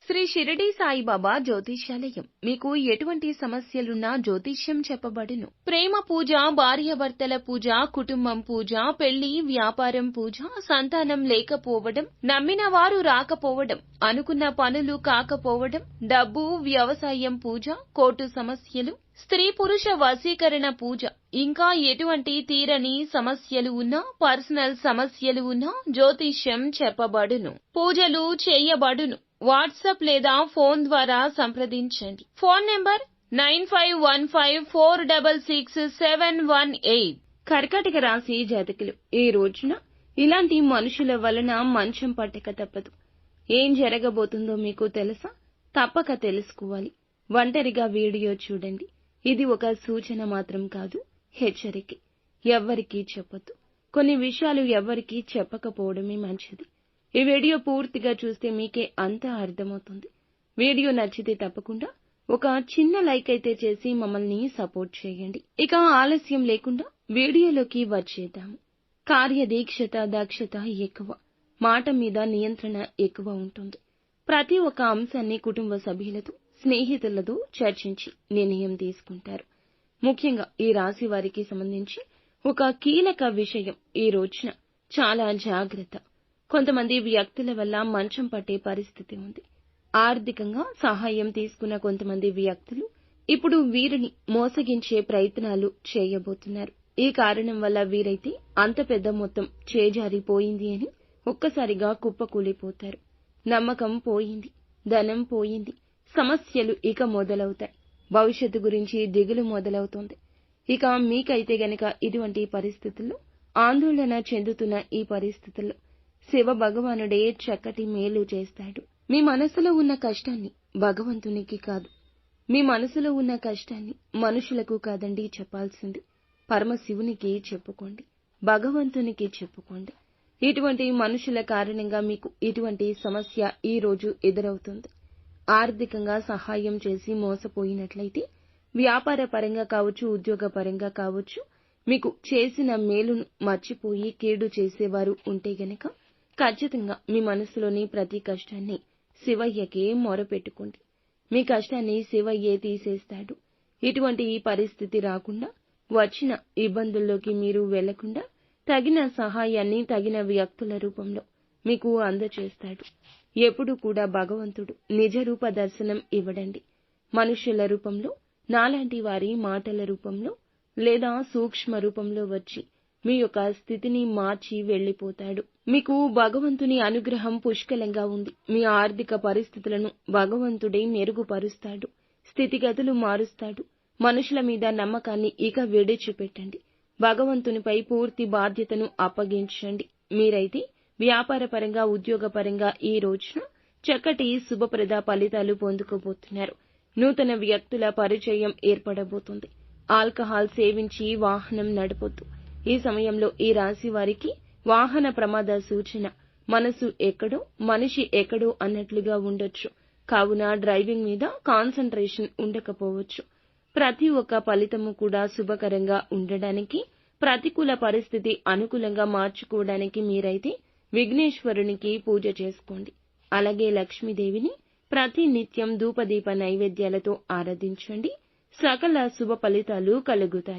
శ్రీ షిరిడి సాయిబాబా జ్యోతిష్యాలయం మీకు ఎటువంటి సమస్యలున్నా జ్యోతిష్యం చెప్పబడును. ప్రేమ పూజ, భార్యాభర్తల పూజ, కుటుంబం పూజ, పెళ్లి, వ్యాపారం పూజ, సంతానం లేకపోవడం, నమ్మిన వారు రాకపోవడం, అనుకున్న పనులు కాకపోవడం, డబ్బు, వ్యవసాయం పూజ, కోర్టు సమస్యలు, స్త్రీ పురుష వశీకరణ పూజ, ఇంకా ఎటువంటి తీరని సమస్యలు ఉన్నా, పర్సనల్ సమస్యలు ఉన్నా జ్యోతిష్యం చెప్పబడును. పూజలు చేయబడును. వాట్సాప్ లేదా ఫోన్ ద్వారా సంప్రదించండి. Phone number 9515466718. కర్కాటక రాశి జాతకులు, ఈ రోజున ఇలాంటి మనుషుల వలన మంచం పట్టక తప్పదు. ఏం జరగబోతుందో మీకు తెలుసా? తప్పక తెలుసుకోవాలి. ఒంటరిగా వీడియో చూడండి. ఇది ఒక సూచన మాత్రం కాదు, హెచ్చరిక. ఎవ్వరికీ చెప్పొద్దు. కొన్ని విషయాలు ఎవ్వరికీ చెప్పకపోవడమే మంచిది. ఈ వీడియో పూర్తిగా చూస్తే మీకే అంతా అర్థమవుతుంది. వీడియో నచ్చితే తప్పకుండా ఒక చిన్న లైక్ అయితే చేసి మమ్మల్ని సపోర్ట్ చేయండి. ఇక ఆలస్యం లేకుండా వీడియోలోకి వచ్చేద్దాము. కార్యదీక్షత, దక్షత ఎక్కువ, మాట మీద నియంత్రణ ఎక్కువ ఉంటుంది. ప్రతి ఒక్క అంశాన్ని కుటుంబ సభ్యులతో, స్నేహితులతో చర్చించి నిర్ణయం తీసుకుంటారు. ముఖ్యంగా ఈ రాశి వారికి సంబంధించి ఒక కీలక విషయం ఈ రోజున చాలా జాగ్రత్త. కొంతమంది వ్యక్తుల వల్ల మంచం పట్టే పరిస్థితి ఉంది. ఆర్థికంగా సహాయం తీసుకున్న కొంతమంది వ్యక్తులు ఇప్పుడు వీరిని మోసగించే ప్రయత్నాలు చేయబోతున్నారు. ఈ కారణం వల్ల వీరైతే అంత పెద్ద మొత్తం చేజారిపోయింది అని ఒక్కసారిగా కుప్పకూలిపోతారు. నమ్మకం పోయింది, ధనం పోయింది, సమస్యలు ఇక మొదలవుతాయి. భవిష్యత్తు గురించి దిగులు మొదలవుతుంది. ఇక మీకైతే గనక ఇటువంటి పరిస్థితుల్లో ఆందోళన చెందుతున్న ఈ పరిస్థితుల్లో శివ భగవానుడే చక్కటి మేలు చేస్తాడు. మీ మనసులో ఉన్న కష్టాన్ని భగవంతునికి కాదు, మీ మనసులో ఉన్న కష్టాన్ని మనుషులకు కాదండి చెప్పాల్సింది, పరమశివునికి చెప్పుకోండి, భగవంతునికి చెప్పుకోండి. ఇటువంటి మనుషుల కారణంగా మీకు ఇటువంటి సమస్య ఈ రోజు ఎదురవుతుంది. ఆర్థికంగా సహాయం చేసి మోసపోయినట్లయితే, వ్యాపార పరంగా కావచ్చు, ఉద్యోగ పరంగా కావచ్చు, మీకు చేసిన మేలును మర్చిపోయి కీడు చేసేవారు ఉంటే గనక ఖచ్చితంగా మీ మనసులోని ప్రతి కష్టాన్ని శివయ్యకే మొరపెట్టుకోండి. మీ కష్టాన్ని శివయ్యే తీసేస్తాడు. ఇటువంటి ఈ పరిస్థితి రాకుండా, వచ్చిన ఇబ్బందుల్లోకి మీరు వెళ్లకుండా తగిన సహాయాన్ని తగిన వ్యక్తుల రూపంలో మీకు అందచేస్తాడు. ఎప్పుడు కూడా భగవంతుడు నిజరూప దర్శనం ఇవ్వడండి. మనుష్యుల రూపంలో, నాలాంటి వారి మాటల రూపంలో లేదా సూక్ష్మ రూపంలో వచ్చి మీ యొక్క స్థితిని మార్చి వెళ్లిపోతాడు. మీకు భగవంతుని అనుగ్రహం పుష్కలంగా ఉంది. మీ ఆర్థిక పరిస్థితులను భగవంతుడే మెరుగుపరుస్తాడు. స్థితిగతులు మారుస్తాడు. మనుషుల మీద నమ్మకాన్ని ఇక విడిచిపెట్టండి. భగవంతునిపై పూర్తి బాధ్యతను అప్పగించండి. మీరైతే వ్యాపార పరంగా, ఉద్యోగ పరంగా ఈ రోజున చక్కటి శుభప్రద ఫలితాలు పొందుకోబోతున్నారు. నూతన వ్యక్తుల పరిచయం ఏర్పడబోతుంది. ఆల్కహాల్ సేవించి వాహనం నడపొద్దు. ఈ సమయంలో ఈ రాశి వారికి వాహన ప్రమాద సూచన. మనసు ఎక్కడో, మనిషి ఎక్కడో అన్నట్లుగా ఉండొచ్చు. కావున డ్రైవింగ్ మీద కాన్సంట్రేషన్ ఉండకపోవచ్చు. ప్రతి ఒక్క ఫలితము కూడా శుభకరంగా ఉండడానికి, ప్రతికూల పరిస్థితి అనుకూలంగా మార్చుకోవడానికి మీరైతే విఘ్నేశ్వరునికి పూజ చేసుకోండి. అలాగే లక్ష్మీదేవిని ప్రతి నిత్యం ధూపదీప నైవేద్యాలతో ఆరాధించండి. సకల శుభ ఫలితాలు కలుగుతాయి.